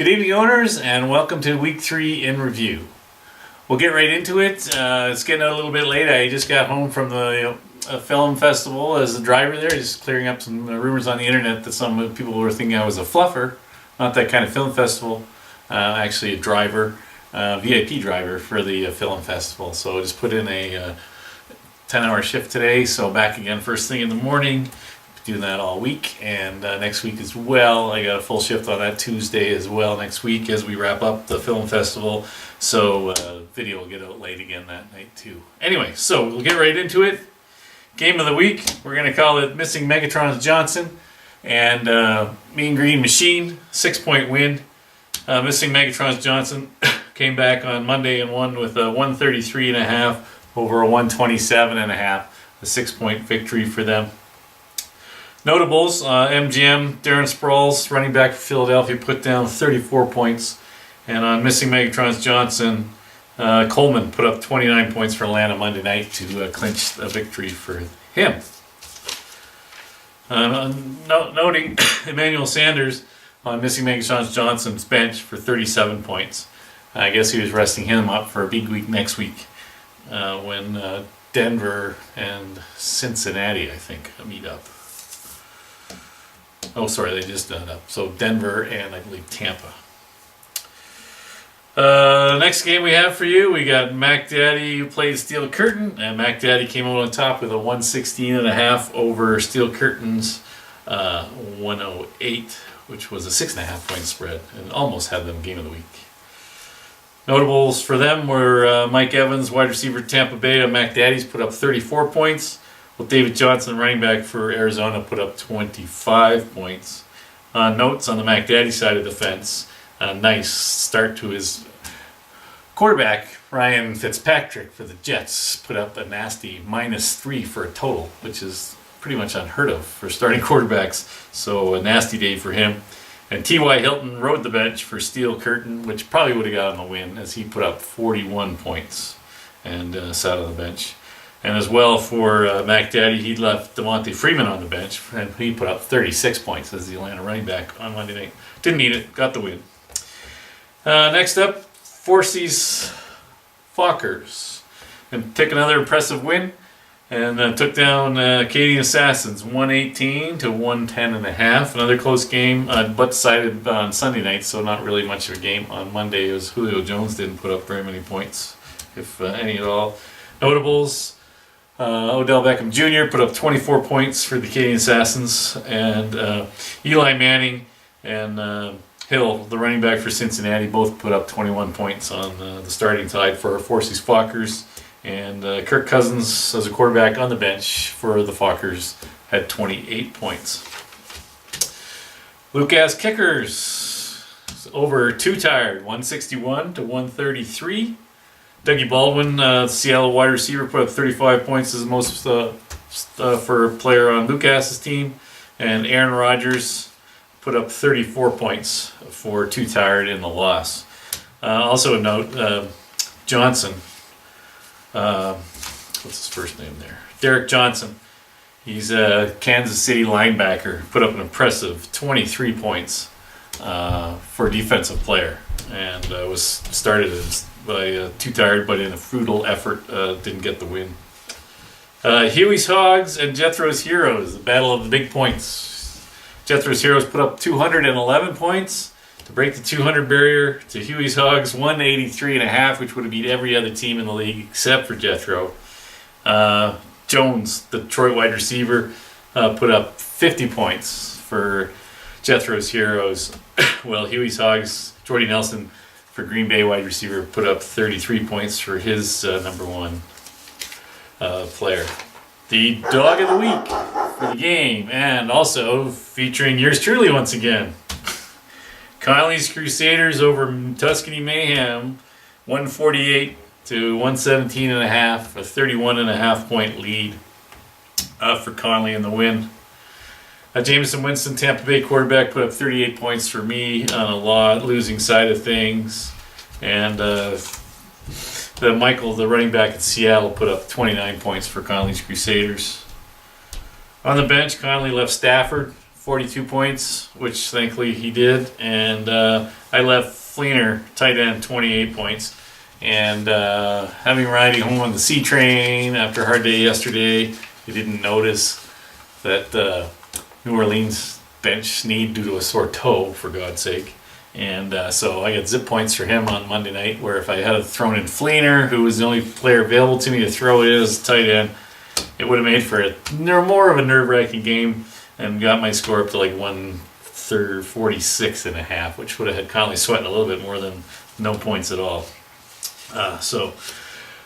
Good evening, owners, and welcome to Week 3 in review. We'll get right into it. It's getting a little bit late. I just got home from the film festival as a driver there, just clearing up some rumors on the internet that some people were thinking I was a fluffer. Not that kind of film festival. Actually a driver, VIP driver for the film festival. So I just put in a 10-hour shift today, so back again first thing in the morning. Doing that all week, and next week as well. I got a full shift on that Tuesday as well next week as we wrap up the film festival. So video will get out late again that night too. Anyway, so we'll get right into it. Game of the week, we're going to call it Missing Megatron's Johnson and Mean Green Machine, 6-point win. Missing Megatron's Johnson came back on Monday and won with a 133.5 over a 127.5, a 6-point victory for them. Notables, MGM, Darren Sproles, running back for Philadelphia, put down 34 points. And on Missing Megatron's Johnson, Coleman put up 29 points for Atlanta Monday night to clinch a victory for him. Noting Emmanuel Sanders on Missing Megatron's Johnson's bench for 37 points. I guess he was resting him up for a big week next week when Denver and Cincinnati, I think, meet up. Oh, sorry, they just done it up. So Denver and I believe Tampa. Next game we have for you, we got Mac Daddy who played Steel Curtain, and Mac Daddy came out on top with a 116.5 over Steel Curtain's 108, which was a 6.5 point spread, and almost had them game of the week. Notables for them were Mike Evans, wide receiver Tampa Bay, Mac Daddy's put up 34 points. Well, David Johnson, running back for Arizona, put up 25 points. Notes on the Mac Daddy side of the fence. Nice start to his quarterback, Ryan Fitzpatrick for the Jets. Put up a nasty -3 for a total, which is pretty much unheard of for starting quarterbacks. So a nasty day for him. And T.Y. Hilton rode the bench for Steel Curtain, which probably would have gotten the win as he put up 41 points and sat on the bench. And as well for Mac Daddy, he left Devontae Freeman on the bench, and he put up 36 points as the Atlanta running back on Monday night. Didn't need it, got the win. Next up, Forsy's Fockers. And took another impressive win, and took down Acadian Assassins, 118 to 110.5. Another close game, but decided on Sunday night, so not really much of a game. On Monday, it was Julio Jones didn't put up very many points, if any at all. Notables. Odell Beckham Jr. put up 24 points for the Acadian Assassins, and Eli Manning and Hill, the running back for Cincinnati, both put up 21 points on the starting side for Forsy's Fockers, and Kirk Cousins as a quarterback on the bench for the Fockers had 28 points. Lucas Kickers over two tired, 161 to 133. Dougie Baldwin, Seattle wide receiver, put up 35 points as the most for a player on Lucas's team. And Aaron Rodgers put up 34 points for two tired in the loss. Also a note, Johnson, what's his first name there? Derek Johnson. He's a Kansas City linebacker, put up an impressive 23 points for a defensive player, and was started by two tired, but in a frugal effort, didn't get the win. Huey's Hogs and Jethro's Heroes, the battle of the big points. Jethro's Heroes put up 211 points to break the 200 barrier to Huey's Hogs 183.5, which would have beat every other team in the league except for Jethro. Jones, the Detroit wide receiver, put up 50 points for Jethro's Heroes. Well, Huey's Hogs, Jordy Nelson, for Green Bay wide receiver, put up 33 points for his number one player. The dog of the week for the game, and also featuring yours truly once again. Conley's Crusaders over Tuscany Mayhem, 148 to 117.5, a 31.5 point lead for Conley in the win. Jameson Winston, Tampa Bay quarterback, put up 38 points for me on a losing side of things. And Michael, the running back at Seattle, put up 29 points for Conley's Crusaders. On the bench, Conley left Stafford 42 points, which thankfully he did. And I left Fleener, tight end, 28 points. And having riding home on the C train after a hard day yesterday, you didn't notice that New Orleans bench need due to a sore toe, for God's sake. And so I got zip points for him on Monday night, where if I had thrown in Fleener, who was the only player available to me to throw in as tight end, it would have made for more of a nerve-wracking game and got my score up to like 146.5, which would have had Conley sweating a little bit more than no points at all. Dog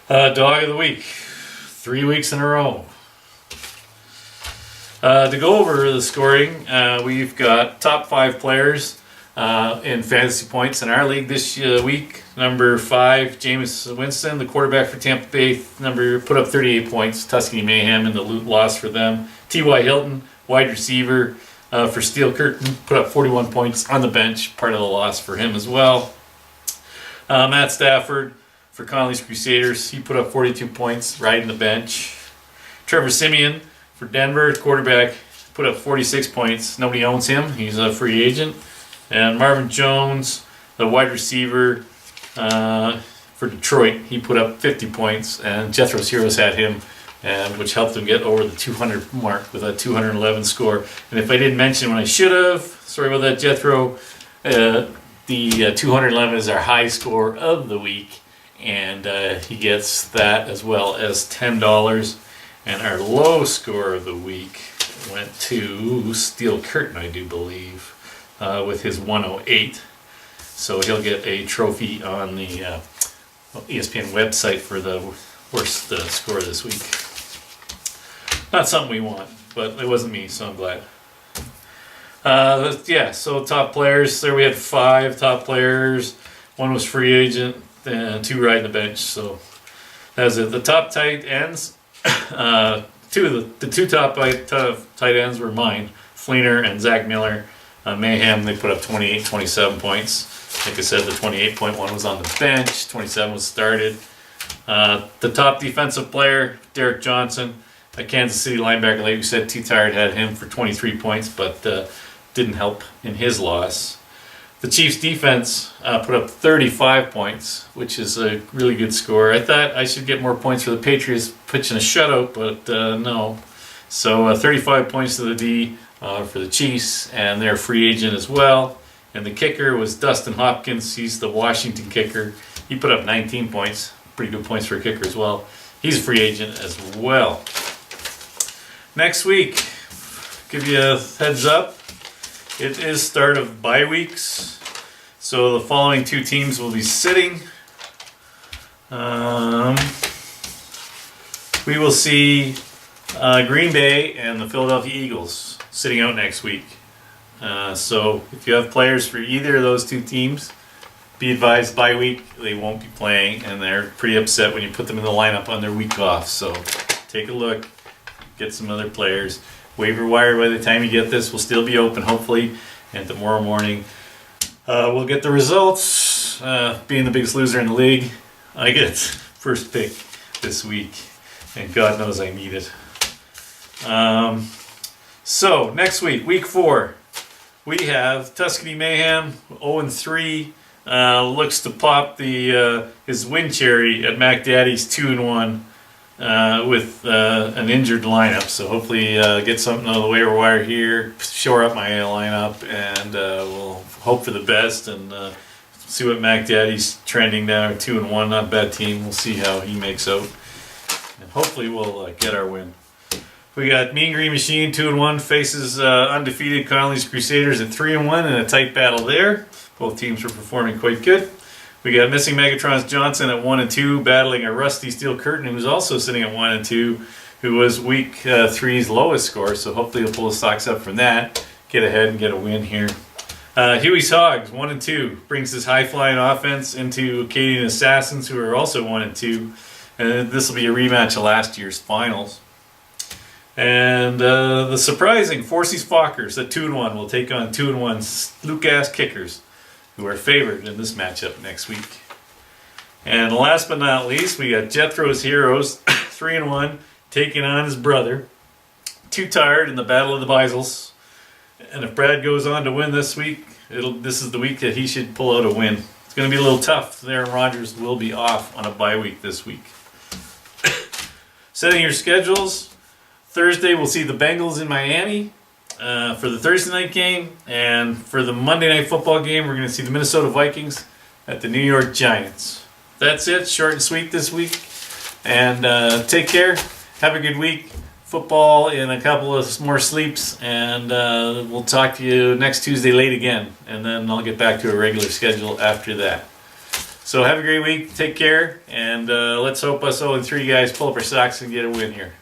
of the week, 3 weeks in a row. To go over the scoring, we've got top 5 players in fantasy points in our league this week. Number 5, Jameis Winston, the quarterback for Tampa Bay, put up 38 points. Tuscany Mayhem in the loss for them. T.Y. Hilton, wide receiver for Steel Curtain, put up 41 points on the bench, part of the loss for him as well. Matt Stafford for Conley's Crusaders, he put up 42 points, riding the bench. Trevor Siemian for Denver, quarterback, put up 46 points. Nobody owns him, he's a free agent. And Marvin Jones, the wide receiver for Detroit, he put up 50 points. And Jethro's Heroes had him, which helped him get over the 200 mark with a 211 score. And if I didn't mention when I should have, sorry about that, Jethro, the 211 is our high score of the week. And he gets that as well as $10. And our low score of the week went to Steel Curtain, I do believe, with his 108. So he'll get a trophy on the ESPN website for the worst score this week. Not something we want, but it wasn't me, so I'm glad. So top players. There we had 5 top players. 1 was free agent, and 2 riding the bench. So that's it. The top tight ends. The two top tight ends were mine, Fleener and Zach Miller. Mayhem, they put up 28, 27 points. Like I said, the 28.1 was on the bench, 27 was started. The top defensive player, Derek Johnson, a Kansas City linebacker, like we said, T-Tired had him for 23 points, but didn't help in his loss. The Chiefs defense put up 35 points, which is a really good score. I thought I should get more points for the Patriots pitching a shutout, but no. So 35 points to the D for the Chiefs, and they're free agent as well. And the kicker was Dustin Hopkins. He's the Washington kicker. He put up 19 points. Pretty good points for a kicker as well. He's a free agent as well. Next week, give you a heads up. It is start of bye weeks. So the following 2 teams will be sitting. We will see Green Bay and the Philadelphia Eagles sitting out next week. So if you have players for either of those 2 teams, be advised bye week they won't be playing, and they're pretty upset when you put them in the lineup on their week off. So take a look, get some other players. Waiver wire, by the time you get this, will still be open hopefully, and tomorrow morning we'll get the results. Being the biggest loser in the league, I get first pick this week, and God knows I need it. So next week, week 4, we have Tuscany Mayhem, 0-3, looks to pop his win cherry at Mac Daddy's 2-1 with an injured lineup. So hopefully get something out of the waiver wire here, shore up my lineup, and we'll hope for the best and see what Mac Daddy's trending down. 2-1, not a bad team. We'll see how he makes out, and hopefully we'll get our win. We got Mean Green Machine 2-1 faces undefeated Conley's Crusaders at 3-1 in a tight battle there. Both teams were performing quite good. We got Missing Megatron's Johnson at 1-2 battling a Rusty Steel Curtain, who's also sitting at 1-2, who was week 3's lowest score. So hopefully he'll pull his stocks up from that, get ahead and get a win here. Huey's Hogs 1-2 brings his high flying offense into Acadian Assassins, who are also 1-2, and this will be a rematch of last year's finals. And the surprising Forces Fockers at 2-1 will take on 2-1 Luke-ass Kickers, who are favored in this matchup next week. And last but not least, we got Jethro's Heroes 3-1 taking on his brother. Too Tired in the Battle of the Bisels. And if Brad goes on to win this week, this is the week that he should pull out a win. It's going to be a little tough. Aaron Rodgers will be off on a bye week this week. Setting your schedules. Thursday we'll see the Bengals in Miami for the Thursday night game. And for the Monday night football game, we're going to see the Minnesota Vikings at the New York Giants. That's it. Short and sweet this week. And take care. Have a good week. Football in a couple of more sleeps. And we'll talk to you next Tuesday late again. And then I'll get back to a regular schedule after that. So have a great week. Take care. And let's hope us 0-3 guys pull up our socks and get a win here.